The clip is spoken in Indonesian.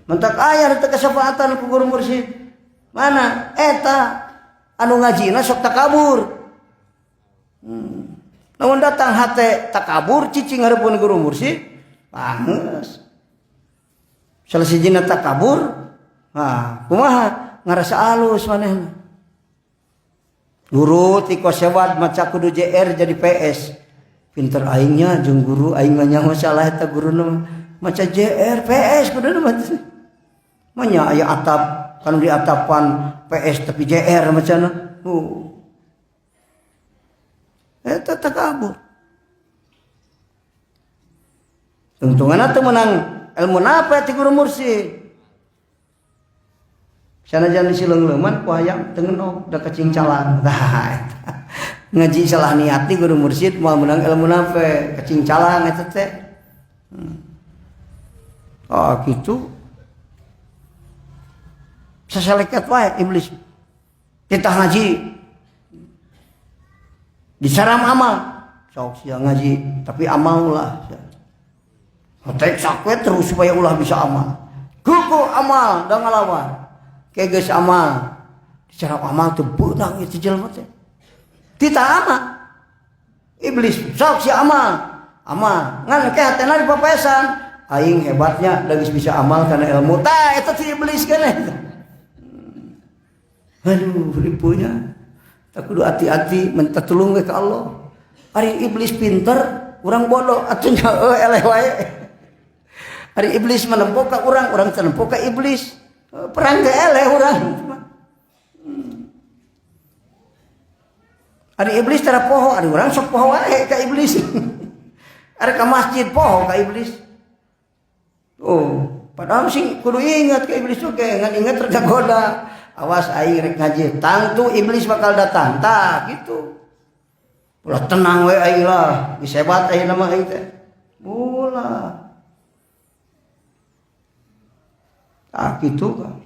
mentak aya teu kasafaatan ku guru mursyid. Mana eta anu ngajina sok takabur. Namun datang hate takabur cicing hareupeun guru mursyid, pangeus. Salah sijina takabur, kumaha ngarasa alus manehna. Guru ti kosewad maca kudu JR jadi PS. Pinter aingnya jeung guru aing mah nyaho salah eta guruna maca JR PS kudu mah. Manya aya atap kan di atapan PS tapi JR macana. Eta takabur. Tungtungan teu menang ilmu napa ti guru mursyid. Sanajan disileuman ku hayang teu ngenog da kacingcalan. Tah eta. Ngaji salah niat ti guru mursyid moal menang ilmu napa kacingcalan eta teh. Kitu. Sasalekat wae iblis. Kita ngaji disaram amal. Sok sia ngaji tapi amal lah. Hotek sakwe terus supaya ulah bisa amal. Kuku amal da ngalawan. Kegeus amal. Disaram amal teu beunang ieu jelema teh. Tita amal. Iblis sok sia amal. Amal ngan ke hatena dipapesan. Aing hebatnya da geus bisa amal kana ilmu. Tah eta si iblis keneh. Aduh, ripunya. Tak kudu hati-hati minta tulung ke Allah. Ari iblis pinter, urang bodoh atunya eleh wae. Ari iblis menempo ka urang teu nempo ka iblis. Perang teh eleh urang. Ari iblis tara poho, ari urang sok poho wae ka iblis. Ari ka masjid poho ka iblis. Padahal sing kudu ingat ka iblis oge, ngan ingat rada goda. Awas aing rek ngaji, tangtu iblis bakal datang. Tah gitu. Ulah tenang we aing lah, geus hebat ayeuna mah aing teh. Ulah. Gitu kan.